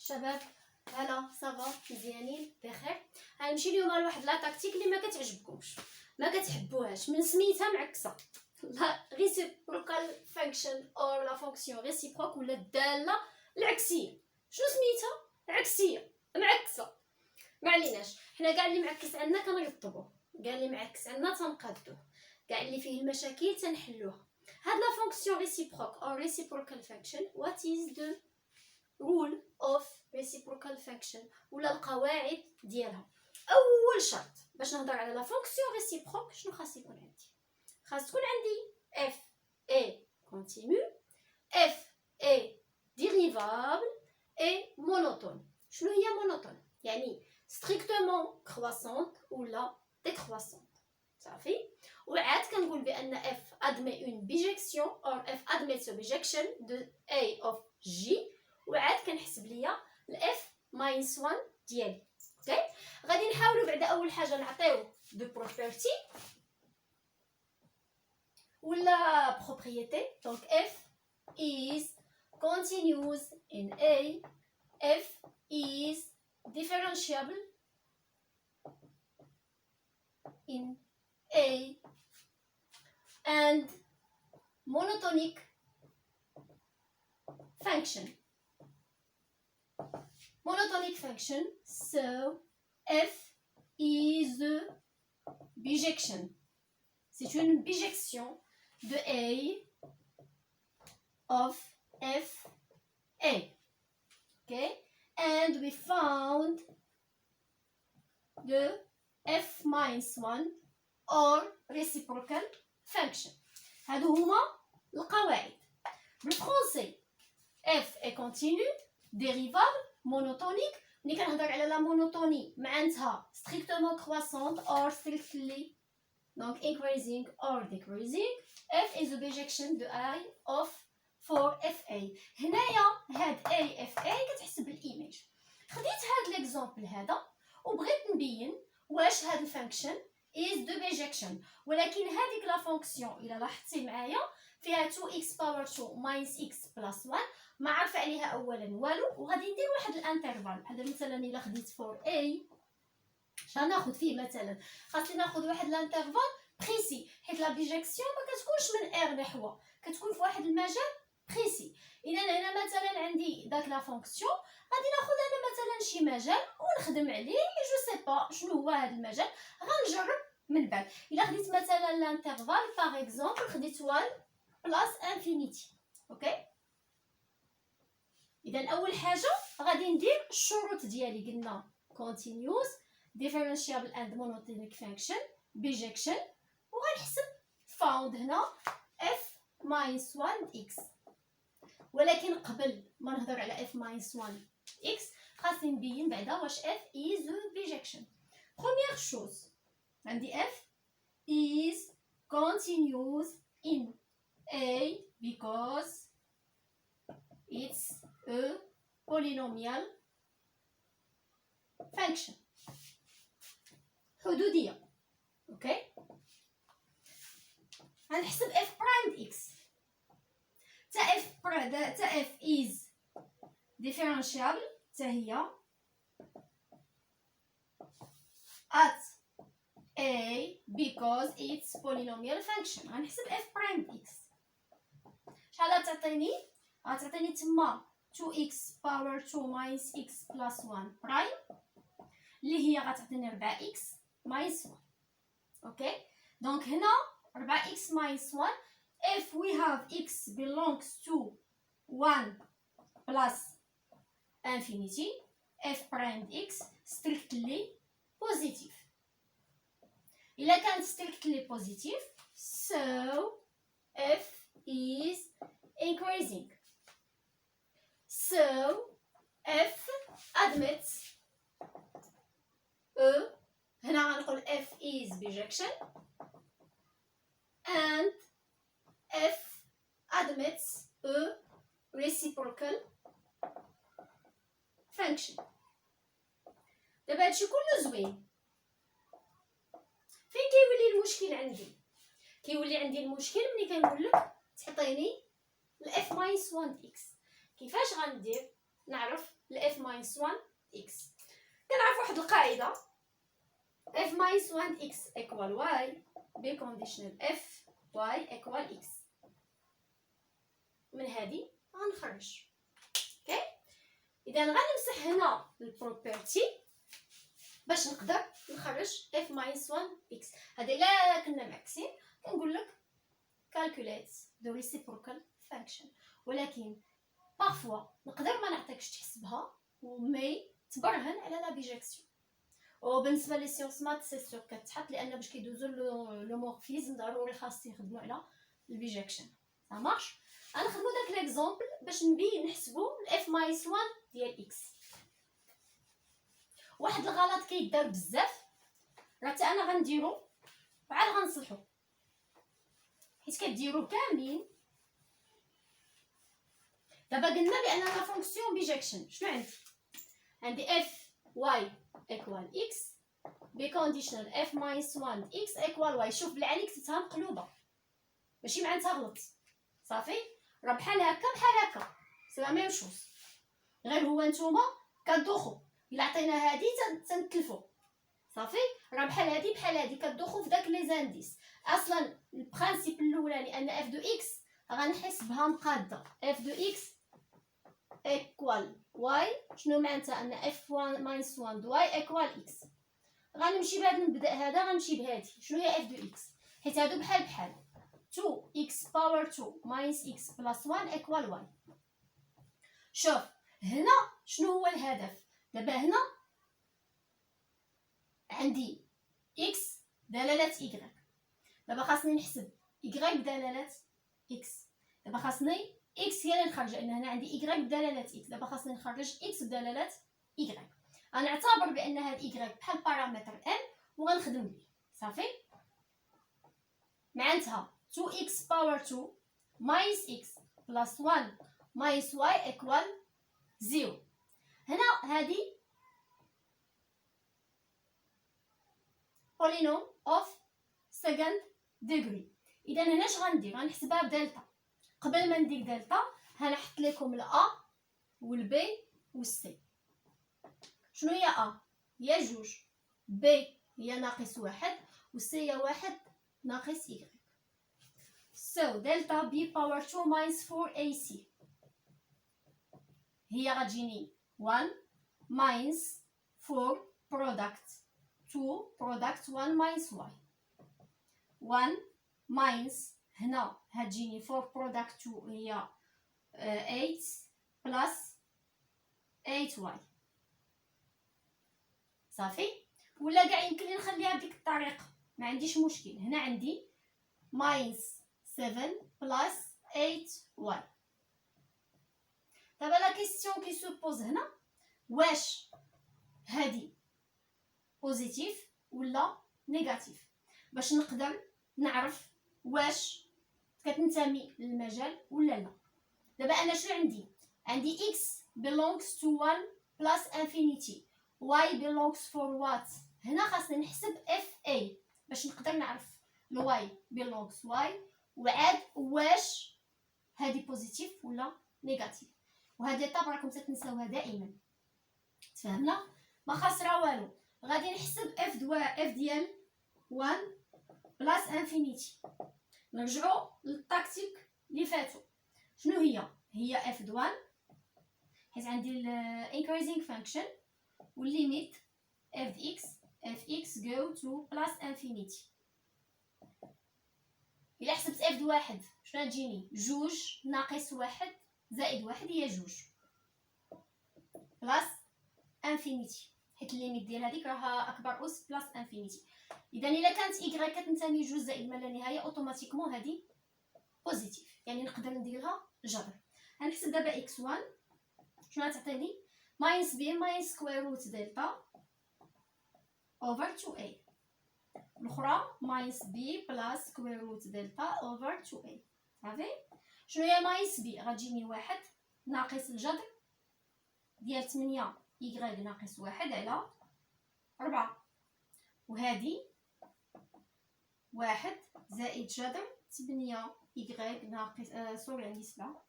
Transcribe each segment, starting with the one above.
شباب هلا صافا مزيانين بخير. غنمشي اليوم لواحد لا تاكتيك اللي ما كتعجبكمش ما كتحبوهاش من سميتها معكسه. لا reciprocal function or la fonction réciproque ولا الداله العكسيه. شنو سميتها؟ عكسيه معكسه. ما عليناش، حنا كاع اللي معكس عندنا كنرطبوه، كاع اللي معكس عندنا تنقادوه، كاع اللي فيه المشاكل تنحلوها. هاد لا fonction réciproque or reciprocal function what is the rule of reciprocal function ولا القواعد ديالها. اول شرط باش نهضر على لا فونكسيون ريسيبروك شنو خاص يكون عندي؟ خاص تكون عندي f est continu, f est dérivable et monotone. شنو هي monotone؟ يعني strictement croissante ولا décroissante. صافي. وعاد كنقول بان f admet une bijection or f admet ce bijection de a of g. وعاد كنحسب ليا الاف ماينس 1 ديالي. اوكي غادي نحاولوا بعدا اول حاجه نعطيو دو بروبرتي ولا بروبريتي. دونك اف is continuous in a, f is differentiable in a and monotonic function. Monotonic function, so f is a bijection. C'est une bijection de a of f a. Okay, and we found the f minus 1 or reciprocal function. هادو هما القواعد. بالفرنسي f est continu, dérivable, monotonique. ملي كنهضر على لا مونوتوني معناتها strictement croissante or strictly donc increasing or decreasing. f is a bijection de I of for fa. هنايا هاد a fa كتحسب الايماج. خديت هاد ليكزامبل هذا وبغيت نبين واش هاد الفانكشن is de bijection، ولكن هذيك لا فونكسيون الا لاحظتي معايا فيها 2x power 2 minus x plus 1 ما عارفه عليها اولا والو، وغادي ندير واحد الانترفال. بحال مثلا الا خديت فور a شناخذ فيه مثلا خاصني ناخذ واحد الانترفال بريسي، حيت لا بيجيكسيون ما كتكونش من ار نحو، كتكون في واحد المجال بريسي. اذا هنا مثلا عندي داك لا فونكسيون غادي ناخذ انا مثلا شي مجال ونخدم عليه جو سي با شنو هو هذا المجال، غنجرب من بعد. الا خديت مثلا الانترفال باغ اكزومبل خديت 1 بلاس انفينيتي. اوكي اذا اول حاجه غادي ندير الشروط ديالي، قلنا continuous differentiable and monotonic function bijection، وغنحسب found هنا f minus 1 x. ولكن قبل ما نهضر على f minus 1 x خاصني نبين بعدا واش f is a bijection. première chose عندي f is continuous in a because it's a polynomial function. حدودية. اوكي غنحسب f prime x تا f is differentiable تا هي at a because it's polynomial function. غنحسب f prime x شحال غتعطيني؟ غتعطيني تما 2x power 2 minus x plus 1 prime اللي هي غتعطيني 4x minus 1. اوكي دونك هنا 4x minus 1 if we have x belongs to 1 plus infinity f prime x strictly positive. إلا كانت strictly positive so f is increasing, so f admits a هنا غنقول f is bijection and f admits a reciprocal function. دابا هادشي كله زوين. فين كيولي المشكل عندي؟ كيولي عندي المشكل ملي كنقول لك تعطيني الاف ماينس 1 اكس. كيفاش غندير؟ نعرف ل f minus 1 x. كنعرف واحد القاعده f minus 1 x equal y بكونديشنال f y equal x. من هذه غنخرج اوكي. اذا غنمسح هنا البروبرتي باش نقدر نخرج f minus 1 x. هذا الا كنا معكسين كنقول لك calculate the reciprocal function، ولكن parfois نقدر ما نعطيكش تحسبها ومي تبرهن على لا بيجيكسيون. وبالنسبه لي سيونس مات سي سور كتحط، لان باش كيدوزو لو مورفيزم ضروري خاص يخدموا على البيجيكشن. ça marche. غنخدموا داك ليكزامبل باش نحسبوا اف ماينس 1 ديال اكس. واحد الغلط كيدار بزاف راه حتى انا غنديرو وعاد غنصلحو، حيت كديرو كاملين. دابا قلنا بان لا فونكسيون بيجيكشن شنو عندي اف واي ايكوال اكس بكونديشنال اف ماينس 1 اكس ايكوال واي. شوف بالعلي كتبتها مقلوبه ماشي معناتها غلط، صافي راه بحال هكا بحال هكا سي لا ميم شوز، غير هو نتوما كتدوخو الا عطينا هادي تنتلفو، صافي راه بحال هادي بحال هادي كتدوخو في داك لي زانديس. اصلا البرانسيپ الاولاني ان اف دو اكس غنحسبها مقاده اف دو اكس ايكوال واي. شنو معناتها؟ ان اف 1 ماينس 1 دو واي ايكوال اكس. غنمشي بهذا المبدا هذا، غنمشي بهادي. شنو هي اف دو اكس؟ حيت هادو بحال بحال 2x باور 2 ماينس x بلس 1 ايكوال واي. شوف هنا شنو هو الهدف؟ دابا هنا عندي x دلاله y، دابا خاصني نحسب y بدلاله x. دابا خاصني x هي اللي نخرج، لان هنا عندي y بدلاله x. دابا خاصني نخرج x بدلاله y. غنعتبر بان هاد y بحال بارامتر n وغنخدم به، صافي. معناتها 2x باور 2 ماينس x بلس 1 ماينس y ايكوال 0. هنا هادي polynomial of second degree. اذا هنا اش غندير؟ غنحسبها بدلتا. قبل ما ندير دلتا غنحط لكم الا والبي والسي. شنو هي هي 2، بي هي ناقص 1 والسي هي 1 ناقص y. So delta b power 2 minus 4ac هي غتجيني 1 minus 4 product 2 product 1 minus y. 1 minus هنا هتجيني 4 product 2 هي 8 plus 8y، صافي. ولا كاع يمكن لي نخليها بديك الطريقه، ما عنديش مشكل. هنا عندي minus 7 plus 8y. دابا لا كيسيون كي سوبوز هنا، واش هادي بوزيتيف ولا نيجاتيف، باش نقدر نعرف واش كتنتمي للمجال ولا لا. دابا انا شنو عندي x belongs to 1 plus infinity، y belongs for what. هنا خاصني نحسب fa باش نقدر نعرف y belongs y، وعاد واش هادي بوزيتيف ولا نيجاتيف. وهاد ليطاب راكم تتنساوها دائما، تفهمنا؟ ما خاسره والو. غادي نحسب اف ديال 1 بلاس انفينيتي. نرجعوا للتاكتيك اللي فاتوا. شنو هي اف د 1 حيت عندي الانكريزينغ فانكشن والليميت اف اكس جو تو بلاس انفينيتي. الا حسبت اف د 1 شنو غتجيني؟ 2 ناقص 1 زائد 1 هي 2 بلاس انفينيتي، حيت الليميت ديال هذيك راها اكبر اس بلاس انفينيتي. اذا الا كانت y كتنتمي 2 زائد ما لا نهايه اوتوماتيكمون هذه بوزيتيف، يعني نقدر نديرها جبر. غنحسب دابا x1 شنو غتعطيني؟ ماينس بي ماينس سكوير روت دلتا اوفر 2a، الاخرى ماينس بي بلاس سكوير روت دلتا اوفر 2a، صافي. شنو هي ماينس بي؟ غتجيني 1 ناقص الجذر ديال 8 y ناقص 1 على 4، وهذه 1 زائد جذر 8 y ناقص سوري عندي 7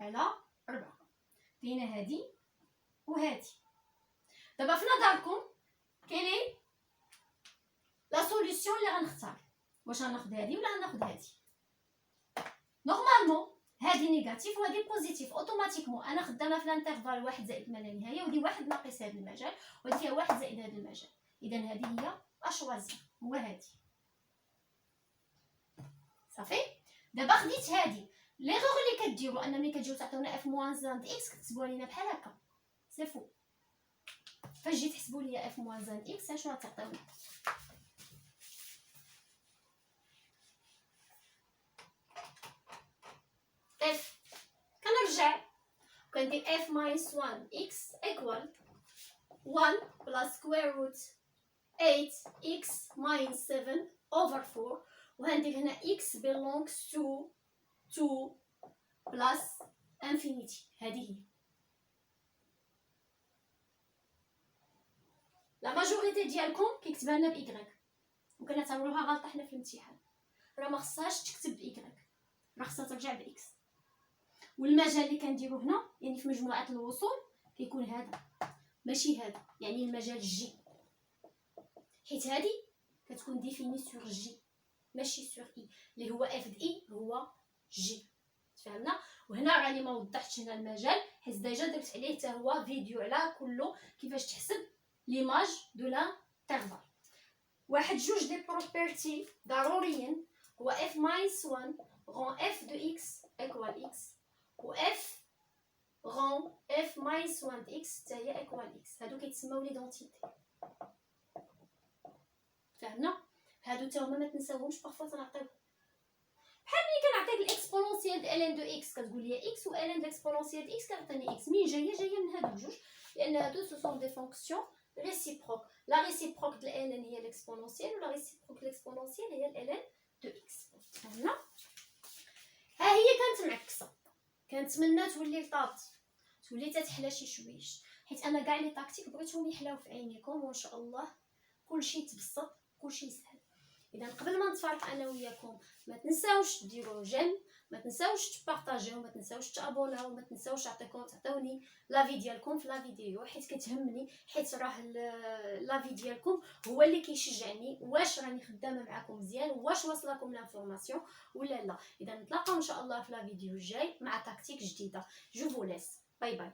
على 4. كاينه هادي وهادي. دابا في نظركم كاين لا سوليسيون اللي غنختار، واش غناخد هادي ولا غناخد هادي؟ نورمالمون هادي نيجاتيف وهادي بوزيتيف، اوتوماتيكمون انا خدامه في الانترفال 1 زائد ما لا نهايه، ودي 1 ناقص هاد المجال، ودي فيها 1 زائد هاد المجال. اذا هادي هي اشوازي، هو هادي. صافي. دابا خديت هادي. ليغور اللي كديروا ان ملي كتجيو تعطيونا اف موان زان اكس كتكتبوها لينا بحال هكا، سي فو. فاش جيت تحسبوا لي اف موان زان اكس شنو غتعطيونا؟ اف كنرجع كندير اف ماينس 1 اكس ايكوال 1 بلس سكوير روت 8 اكس ماينس 7 اوفر 4، وغندير هنا اكس belongs to 2 بلس انفينيتي. هذه هي لا ماجوريتي ديالكم كيكتبها لنا بايكغيك، وكنعتبروها غلطه حنا في الامتحان. راه ما خصهاش تكتب بايكغيك، راه خصها ترجع باكس. والمجال اللي كنديرو هنا يعني في مجموعه الوصول كيكون هذا ماشي هذا، يعني المجال جي، حيت هذه كتكون ديفيني سور جي ماشي سور اي، اللي هو اف د اي هو جي. فهمنا؟ وهنا راني ما وضحتش هنا المجال حيت ديجا درت عليه حتى هو فيديو على كله كيفاش تحسب ليماج دو لانترفال. واحد جوج دي بروبرتي ضروريين هو اف ماينس 1 غون اف دو اكس ايكوال اكس، و اف غون اف ماينس 1 اكس حتى هي ايكوال اكس. هادو كيتسموا ليدونتيتي. فهمنا؟ هادو حتى هما ما تنساوهمش، بارفو تنعطيو بحال ملي كنعطيك الاكسبونونسيال ديال ان دو اكس كتقول لي اكس، و ان الاكسبونونسيال ديال اكس كتعطيني اكس. مين جايه من هادو بجوج، لان هادو سو سون دي فونكسيون ريسيبروك. لا ريسيبروك ديال ان هي الاكسبونونسيال، ولا ريسيبروك الاكسبونونسيال هي الان دو اكس. فهمنا؟ ها هي كانت معكسه، كنتمنى تولي لطابت، تولي تتحلى شي شويش، حيت انا كاع لي طاكتيك بغيتهم يحلاو في عينيكم، وان شاء الله كلشي يتبسط كلشي يسهل. اذا قبل ما نتفارق انا وياكم ما تنساوش ديروا جيم، ما تنساوش تبارطاجيو، ما تنساوش تابوناو، ما تنساوش تعطوني لافي ديالكم في لا فيديو حيت كتهمني، حيت راه لافي ديالكم هو اللي كيشجعني واش راني خدامه معكم مزيان، واش واصلكم لانفورماسيون ولا لا. اذا نتلاقاو ان شاء الله في لا فيديو الجاي مع تكتيك جديده. جو فو ليس، باي باي.